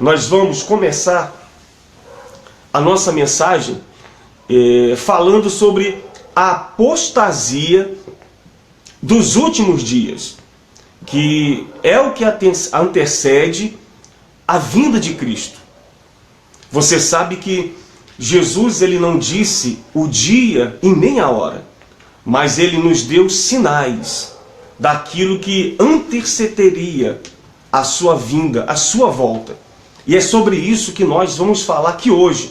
nós vamos começar a nossa mensagem falando sobre a apostasia dos últimos dias, que é o que antecede a vinda de Cristo. Você sabe que Jesus ele não disse o dia e nem a hora, mas ele nos deu sinais daquilo que antecederia a sua vinda, a sua volta. E é sobre isso que nós vamos falar aqui hoje.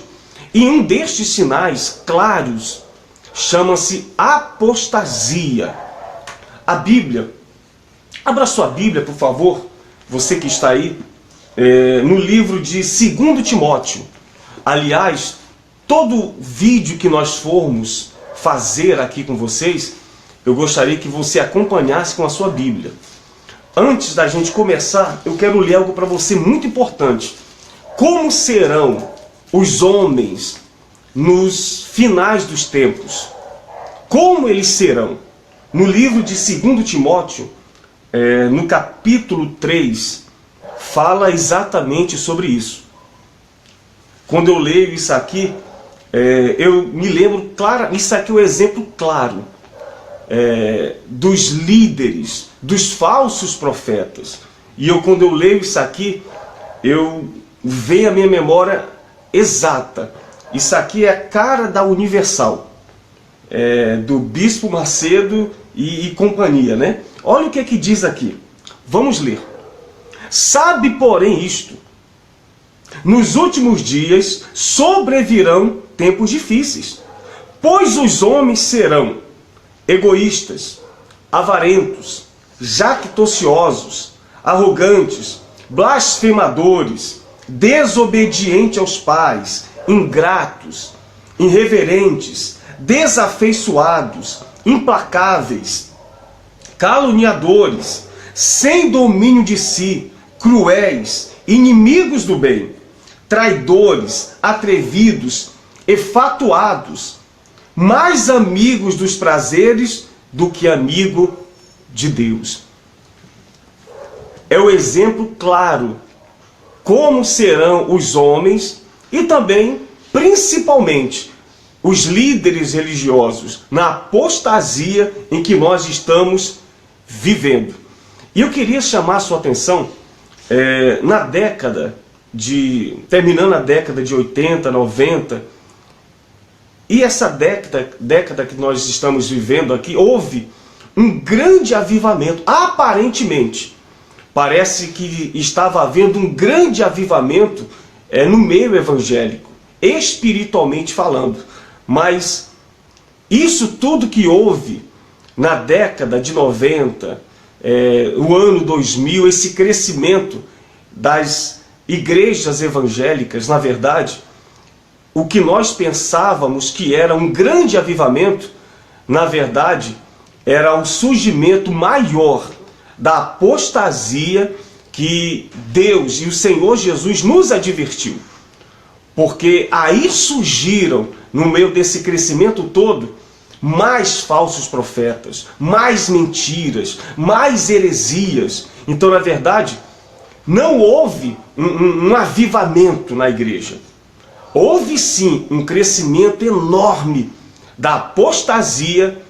E um destes sinais claros chama-se apostasia. A Bíblia, abra sua Bíblia, por favor, você que está aí, no livro de 2 Timóteo. Aliás, todo vídeo que nós formos fazer aqui com vocês, eu gostaria que você acompanhasse com a sua Bíblia. Antes da gente começar, eu quero ler algo para você muito importante. Como serão os homens nos finais dos tempos? Como eles serão? No livro de 2 Timóteo, no capítulo 3, fala exatamente sobre isso. Quando eu leio isso aqui, eu me lembro, claro, isso aqui é um exemplo claro dos líderes, dos falsos profetas. E quando eu leio isso aqui, vem a minha memória exata. Isso aqui é a cara da Universal, do Bispo Macedo e companhia, né? Olha o que é que diz aqui. Vamos ler. Sabe, porém, isto: nos últimos dias sobrevirão tempos difíceis, pois os homens serão egoístas, avarentos, jactanciosos, arrogantes, blasfemadores, desobedientes aos pais, ingratos, irreverentes, desafeiçoados, implacáveis, caluniadores, sem domínio de si, cruéis, inimigos do bem, traidores, atrevidos, enfatuados, mais amigos dos prazeres do que amigo de Deus. É o exemplo claro como serão os homens e também, principalmente, os líderes religiosos na apostasia em que nós estamos vivendo. E eu queria chamar a sua atenção terminando a década de 80, 90, e essa década que nós estamos vivendo aqui, houve um grande avivamento. Aparentemente, parece que estava havendo um grande avivamento no meio evangélico, espiritualmente falando. Mas isso tudo que houve na década de 90, o ano 2000, esse crescimento das igrejas evangélicas, na verdade, o que nós pensávamos que era um grande avivamento, na verdade, era o surgimento maior da apostasia que Deus e o Senhor Jesus nos advertiu. Porque aí surgiram, no meio desse crescimento todo, mais falsos profetas, mais mentiras, mais heresias. Então, na verdade, não houve um avivamento na igreja. Houve sim um crescimento enorme da apostasia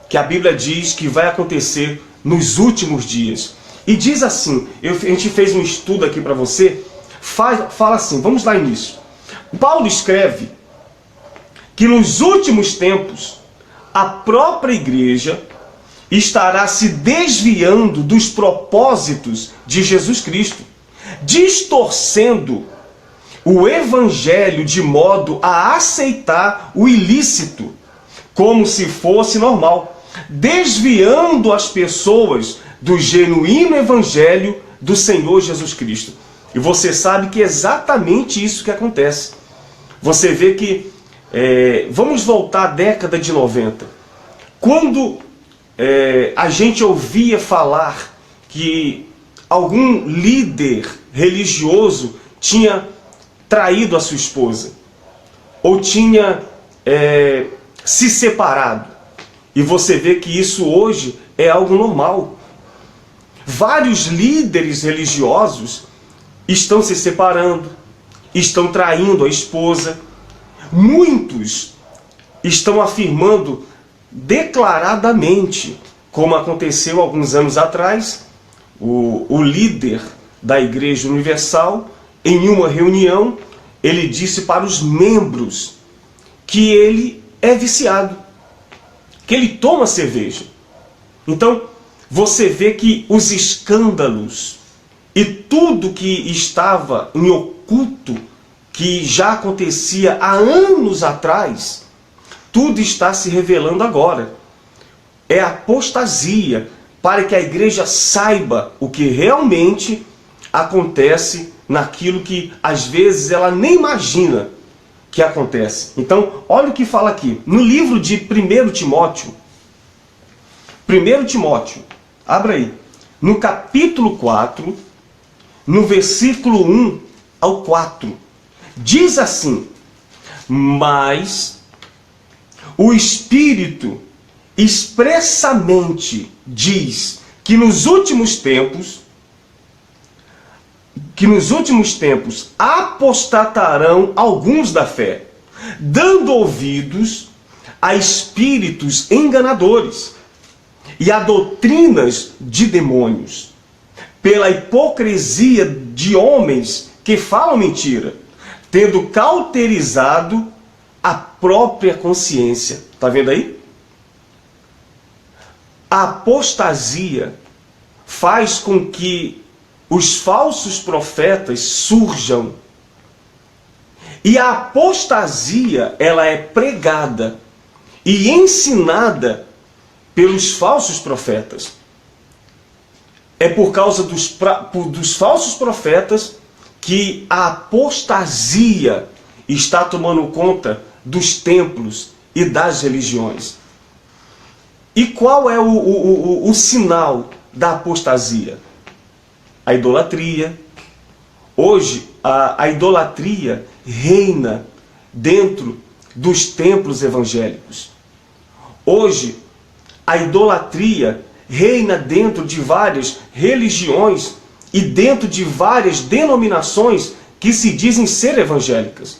que a Bíblia diz que vai acontecer nos últimos dias. E diz assim, a gente fez um estudo aqui para você, fala assim, vamos lá nisso. Paulo escreve que nos últimos tempos a própria igreja estará se desviando dos propósitos de Jesus Cristo, distorcendo o evangelho de modo a aceitar o ilícito como se fosse normal, desviando as pessoas do genuíno evangelho do Senhor Jesus Cristo. E você sabe que é exatamente isso que acontece. Você vê que, vamos voltar à década de 90, quando a gente ouvia falar que algum líder religioso tinha traído a sua esposa, ou tinha se separado. E você vê que isso hoje é algo normal. Vários líderes religiosos estão se separando, estão traindo a esposa. Muitos estão afirmando declaradamente, como aconteceu alguns anos atrás, o líder da Igreja Universal, em uma reunião, ele disse para os membros que ele é viciado, que ele toma cerveja. Então, você vê que os escândalos e tudo que estava em oculto, que já acontecia há anos atrás, tudo está se revelando agora. É apostasia, para que a igreja saiba o que realmente acontece naquilo que às vezes ela nem imagina que acontece. Então, olha o que fala aqui, no livro de 1 Timóteo, 1 Timóteo, abra aí, no capítulo 4, no versículo 1 ao 4, diz assim: mas o Espírito expressamente diz que nos últimos tempos apostatarão alguns da fé, dando ouvidos a espíritos enganadores e a doutrinas de demônios, pela hipocrisia de homens que falam mentira, tendo cauterizado a própria consciência. Está vendo aí? A apostasia faz com que os falsos profetas surjam. E a apostasia, ela é pregada e ensinada pelos falsos profetas. É por causa dos falsos profetas que a apostasia está tomando conta dos templos e das religiões. E qual é o sinal da apostasia? A idolatria. Hoje, a idolatria reina dentro dos templos evangélicos. Hoje, a idolatria reina dentro de várias religiões e dentro de várias denominações que se dizem ser evangélicas.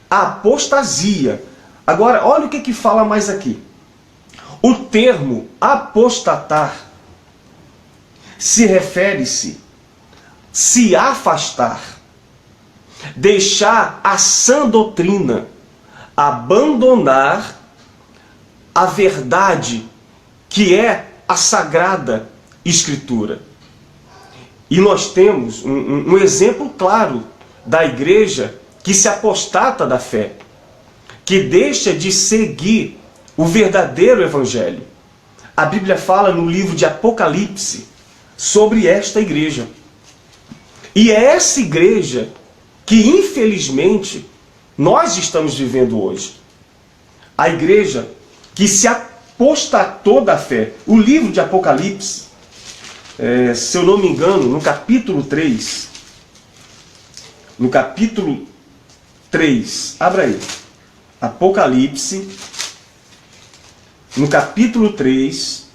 A apostasia. Agora, olha o que fala mais aqui. O termo apostatar se refere-se se afastar, deixar a sã doutrina, abandonar a verdade que é a Sagrada Escritura. E nós temos um exemplo claro da igreja que se apostata da fé, que deixa de seguir o verdadeiro evangelho. A Bíblia fala no livro de Apocalipse sobre esta igreja. E é essa igreja que, infelizmente, nós estamos vivendo hoje. A igreja que se apostatou da fé. O livro de Apocalipse, se eu não me engano, no capítulo 3, abra aí, Apocalipse, no capítulo 3,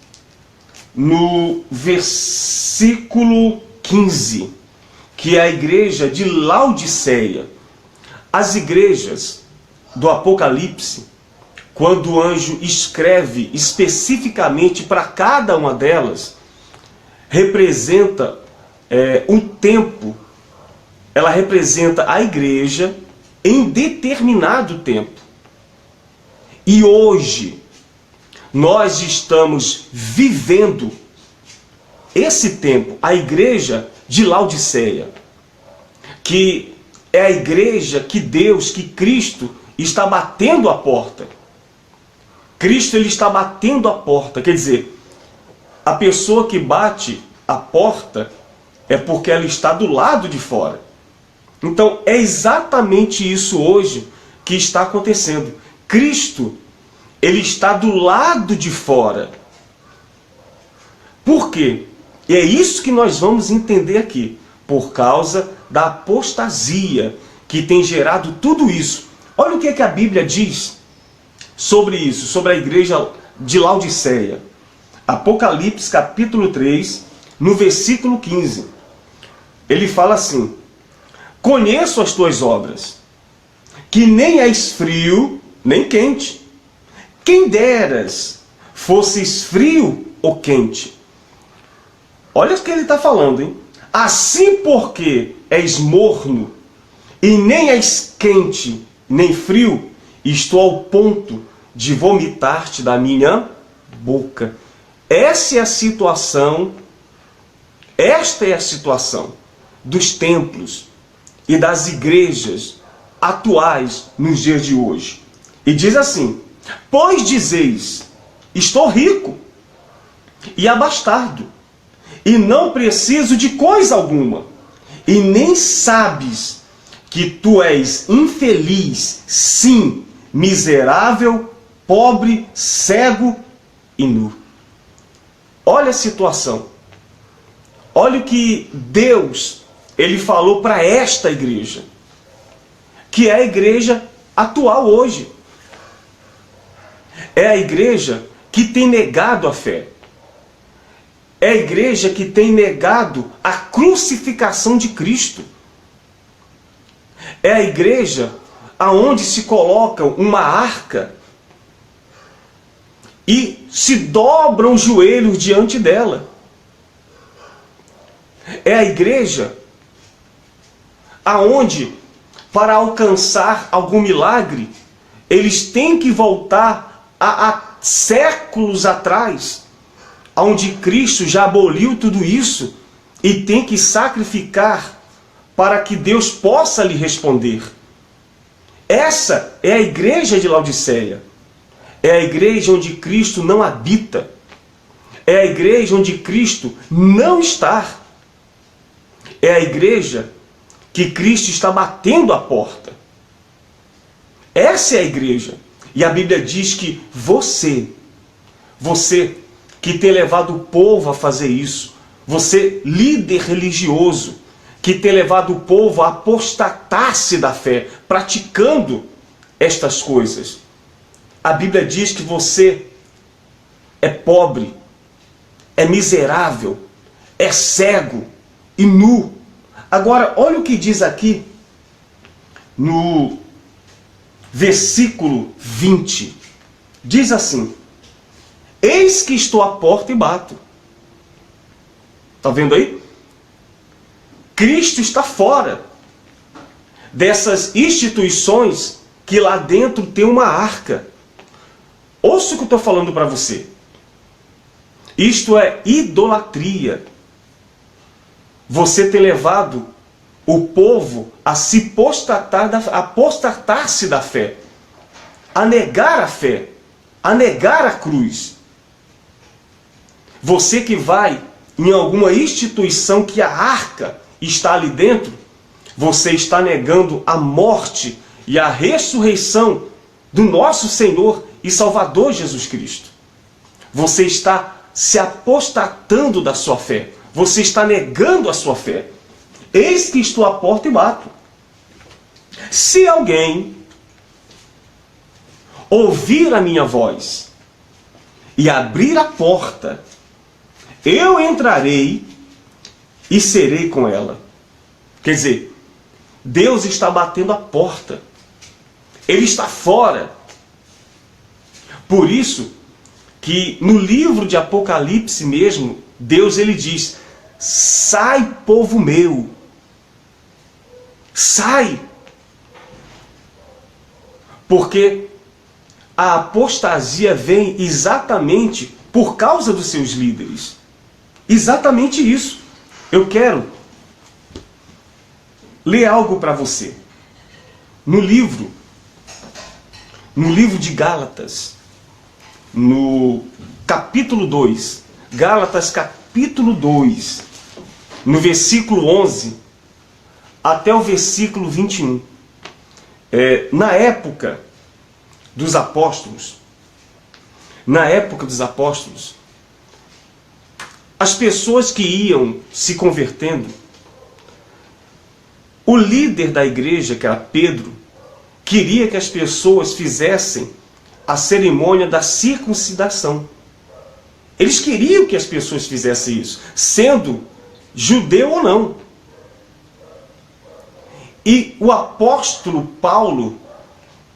no versículo 15, que é a igreja de Laodiceia. As igrejas do Apocalipse, quando o anjo escreve especificamente para cada uma delas, representa um tempo, ela representa a igreja em determinado tempo. E hoje, nós estamos vivendo esse tempo, a igreja de Laodiceia, que é a igreja que Deus, que Cristo está batendo a porta. Cristo, ele está batendo a porta, quer dizer, a pessoa que bate a porta é porque ela está do lado de fora. Então é exatamente isso hoje que está acontecendo. Cristo, ele está do lado de fora. Por quê? E é isso que nós vamos entender aqui. Por causa da apostasia que tem gerado tudo isso. Olha o que a Bíblia diz sobre isso, sobre a igreja de Laodiceia. Apocalipse capítulo 3, no versículo 15. Ele fala assim: conheço as tuas obras, que nem és frio, nem quente. Quem deras fosses frio ou quente. Olha o que ele está falando, hein? Assim porque és morno, e nem és quente, nem frio, estou ao ponto de vomitar-te da minha boca. Esta é a situação dos templos e das igrejas atuais nos dias de hoje. E diz assim: pois dizeis, estou rico e abastado, e não preciso de coisa alguma, e nem sabes que tu és infeliz, sim, miserável, pobre, cego e nu. Olha a situação. Olha o que Deus ele falou para esta igreja, que é a igreja atual hoje. É a igreja que tem negado a fé. É a igreja que tem negado a crucificação de Cristo. É a igreja aonde se coloca uma arca e se dobram os joelhos diante dela. É a igreja aonde, para alcançar algum milagre, eles têm que voltar a séculos atrás, onde Cristo já aboliu tudo isso e tem que sacrificar para que Deus possa lhe responder. Essa é a igreja de Laodiceia. É a igreja onde Cristo não habita. É a igreja onde Cristo não está. É a igreja que Cristo está batendo a porta. Essa é a igreja. E a Bíblia diz que você que tem levado o povo a fazer isso, você, líder religioso, que tem levado o povo a apostatar-se da fé, praticando estas coisas. A Bíblia diz que você é pobre, é miserável, é cego e nu. Agora, olha o que diz aqui no versículo 20. Diz assim: eis que estou à porta e bato. Está vendo aí? Cristo está fora dessas instituições que lá dentro tem uma arca. Ouça o que eu estou falando para você. Isto é idolatria. Você ter levado o povo a se apostatar-se da fé, a negar a fé, a negar a cruz. Você que vai em alguma instituição que a arca está ali dentro, você está negando a morte e a ressurreição do nosso Senhor e Salvador Jesus Cristo. Você está se apostatando da sua fé. Você está negando a sua fé. Eis que estou à porta e bato. Se alguém ouvir a minha voz e abrir a porta, eu entrarei e serei com ela. Quer dizer, Deus está batendo a porta. Ele está fora. Por isso que no livro de Apocalipse mesmo, Deus ele diz: sai, povo meu. Sai. Porque a apostasia vem exatamente por causa dos seus líderes. Exatamente isso. Eu quero ler algo para você. No livro de Gálatas, no capítulo 2, Gálatas capítulo 2, no versículo 11 até o versículo 21. Na época dos apóstolos, as pessoas que iam se convertendo, o líder da igreja, que era Pedro, queria que as pessoas fizessem a cerimônia da circuncidação. Eles queriam que as pessoas fizessem isso, sendo judeu ou não. E o apóstolo Paulo,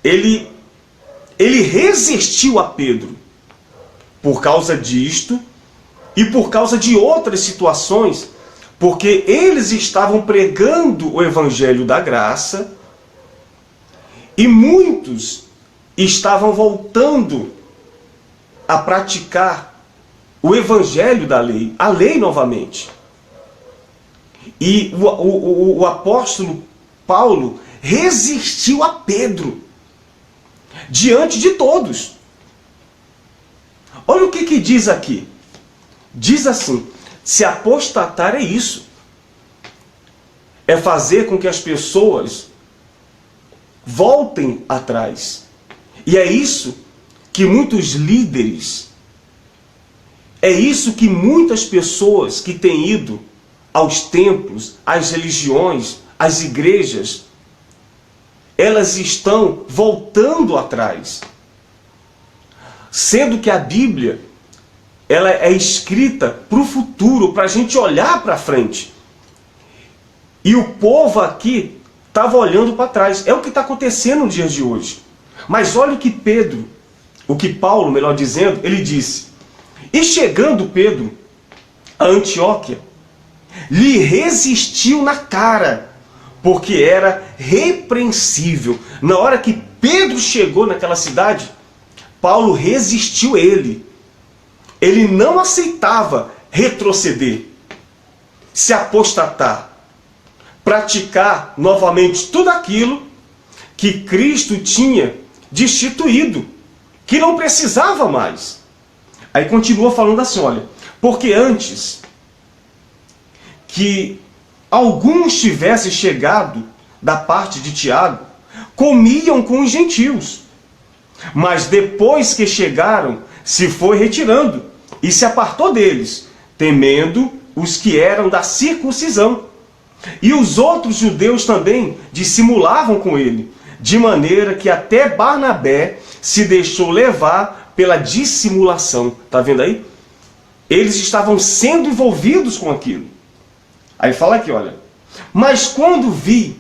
ele resistiu a Pedro por causa disto e por causa de outras situações, porque eles estavam pregando o evangelho da graça e muitos estavam voltando a praticar o evangelho da lei, a lei novamente. E o apóstolo Paulo resistiu a Pedro diante de todos. Olha o que diz aqui. Diz assim: se apostatar é isso. É fazer com que as pessoas voltem atrás. E é isso que muitos líderes, é isso que muitas pessoas que têm ido aos templos, às religiões, às igrejas, elas estão voltando atrás. Sendo que a Bíblia, ela é escrita para o futuro, para a gente olhar para frente. E o povo aqui estava olhando para trás. É o que está acontecendo nos dias de hoje. Mas olha o que Pedro, o que Paulo, melhor dizendo, ele disse: e chegando Pedro a Antioquia, lhe resistiu na cara, porque era repreensível. Na hora que Pedro chegou naquela cidade, Paulo resistiu a ele. Ele não aceitava retroceder, se apostatar, praticar novamente tudo aquilo que Cristo tinha destituído, que não precisava mais. Aí continua falando assim, olha, porque antes que alguns tivessem chegado da parte de Tiago, comiam com os gentios. Mas depois que chegaram, se foi retirando e se apartou deles, temendo os que eram da circuncisão. E os outros judeus também dissimulavam com ele, de maneira que até Barnabé se deixou levar pela dissimulação. Está vendo aí? Eles estavam sendo envolvidos com aquilo. Aí fala aqui, olha. Mas quando vi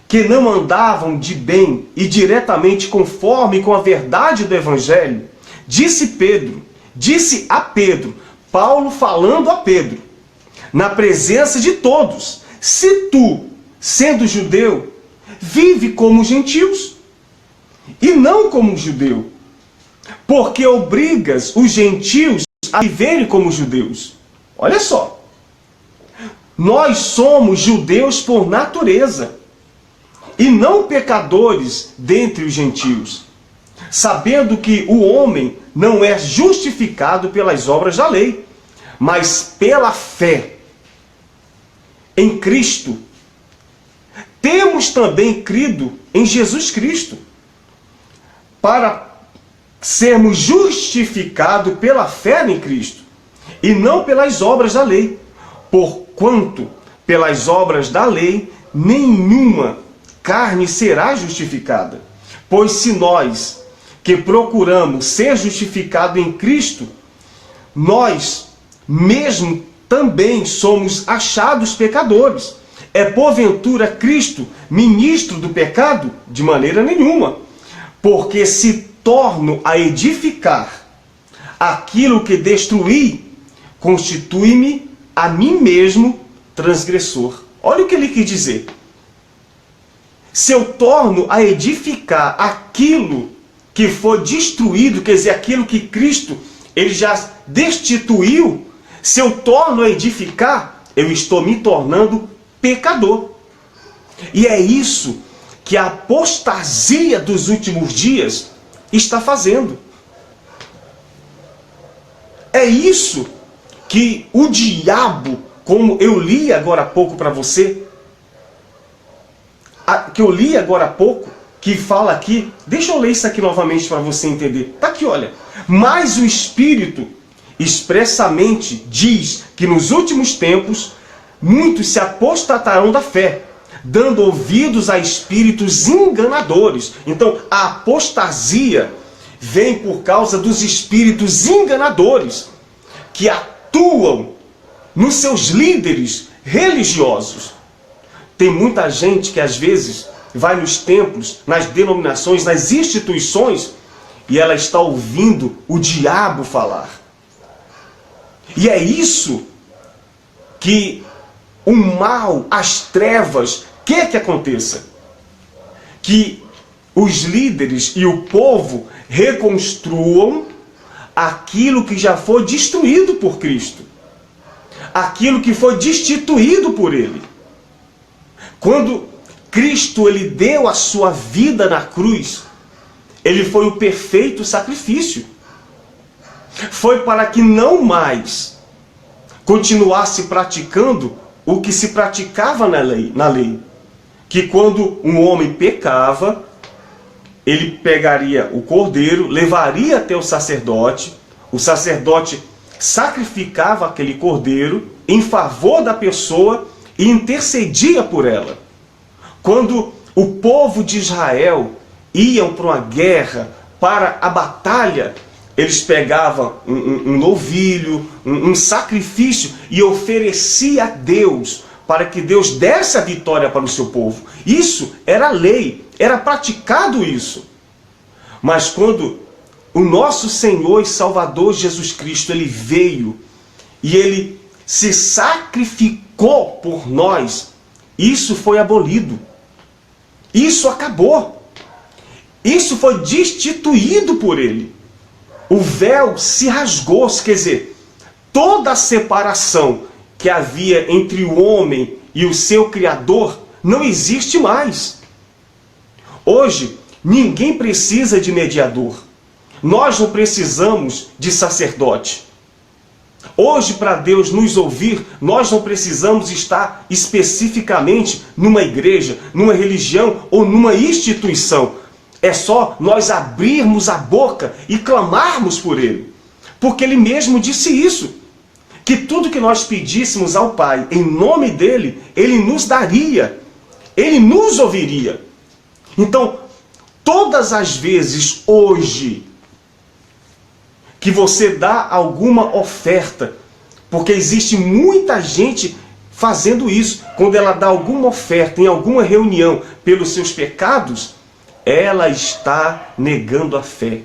que não andavam de bem e diretamente conforme com a verdade do Evangelho, disse a Pedro, Paulo falando a Pedro, na presença de todos: se tu, sendo judeu, vive como gentios, e não como judeu, porque obrigas os gentios a viverem como judeus. Olha só. Nós somos judeus por natureza, e não pecadores dentre os gentios, sabendo que o homem não é justificado pelas obras da lei, mas pela fé em Cristo. Temos também crido em Jesus Cristo, para sermos justificados pela fé em Cristo, e não pelas obras da lei, porquanto pelas obras da lei nenhuma carne será justificada. Pois se nós, que procuramos ser justificados em Cristo, nós mesmo também somos achados pecadores, é porventura Cristo ministro do pecado? De maneira nenhuma. Porque se torno a edificar aquilo que destruí, constitui-me a mim mesmo transgressor. Olha o que ele quis dizer. Se eu torno a edificar aquilo que foi destruído, quer dizer, aquilo que Cristo ele já destituiu, se eu torno a edificar, eu estou me tornando pecador. E é isso que a apostasia dos últimos dias está fazendo. É isso que o diabo, como eu li agora há pouco para você, que eu li agora há pouco, que fala aqui, deixa eu ler isso aqui novamente para você entender. Está aqui, olha. Mas o Espírito expressamente diz que nos últimos tempos muitos se apostatarão da fé, dando ouvidos a espíritos enganadores. Então, a apostasia vem por causa dos espíritos enganadores que atuam nos seus líderes religiosos, Tem muita gente que às vezes vai nos templos, nas denominações, nas instituições, e ela está ouvindo o diabo falar. E é isso que o mal, as trevas, quer que aconteça. Que os líderes e o povo reconstruam aquilo que já foi destruído por Cristo. Aquilo que foi destituído por Ele. Quando Cristo ele deu a sua vida na cruz, Ele foi o perfeito sacrifício. Foi para que não mais continuasse praticando o que se praticava na lei. Que quando um homem pecava, ele pegaria o cordeiro, levaria até o sacerdote sacrificava aquele cordeiro em favor da pessoa e intercedia por ela. Quando o povo de Israel iam para uma guerra, para a batalha, eles pegavam um novilho, um sacrifício e oferecia a Deus para que Deus desse a vitória para o seu povo. Isso era lei, era praticado isso. Mas quando o nosso Senhor e Salvador Jesus Cristo, Ele veio e Ele se sacrificou por nós, isso foi abolido. Isso acabou. Isso foi destituído por Ele. O véu se rasgou, quer dizer, toda a separação que havia entre o homem e o seu Criador não existe mais. Hoje, ninguém precisa de mediador. Nós não precisamos de sacerdote. Hoje, para Deus nos ouvir, nós não precisamos estar especificamente numa igreja, numa religião ou numa instituição. É só nós abrirmos a boca e clamarmos por Ele. Porque Ele mesmo disse isso. Que tudo que nós pedíssemos ao Pai, em nome dEle, Ele nos daria. Ele nos ouviria. Então, todas as vezes hoje que você dá alguma oferta, porque existe muita gente fazendo isso, quando ela dá alguma oferta em alguma reunião pelos seus pecados, ela está negando a fé.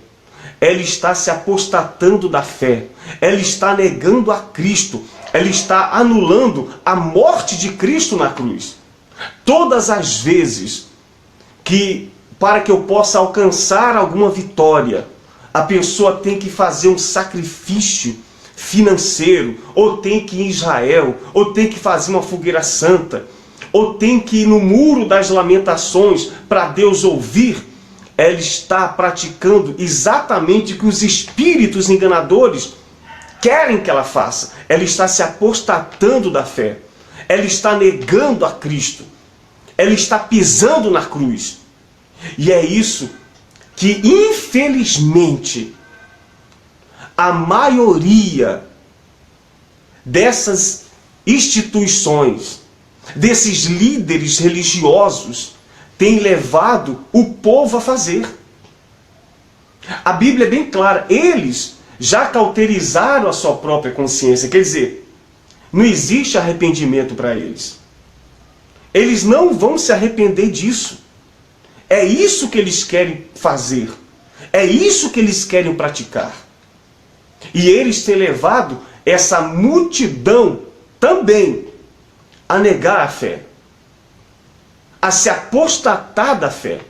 Ela está se apostatando da fé. Ela está negando a Cristo. Ela está anulando a morte de Cristo na cruz. Todas as vezes que, para que eu possa alcançar alguma vitória, a pessoa tem que fazer um sacrifício financeiro, ou tem que ir em Israel, ou tem que fazer uma fogueira santa, ou tem que ir no muro das lamentações para Deus ouvir, ela está praticando exatamente o que os espíritos enganadores querem que ela faça. Ela está se apostatando da fé. Ela está negando a Cristo. Ela está pisando na cruz. E é isso que, infelizmente, a maioria dessas instituições, desses líderes religiosos, tem levado o povo a fazer. A Bíblia é bem clara, eles já cauterizaram a sua própria consciência, quer dizer, não existe arrependimento para eles. Eles não vão se arrepender disso. É isso que eles querem fazer. É isso que eles querem praticar. E eles têm levado essa multidão também a negar a fé, a se apostatar da fé.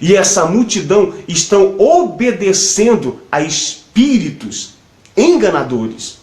E essa multidão estão obedecendo a espíritos enganadores.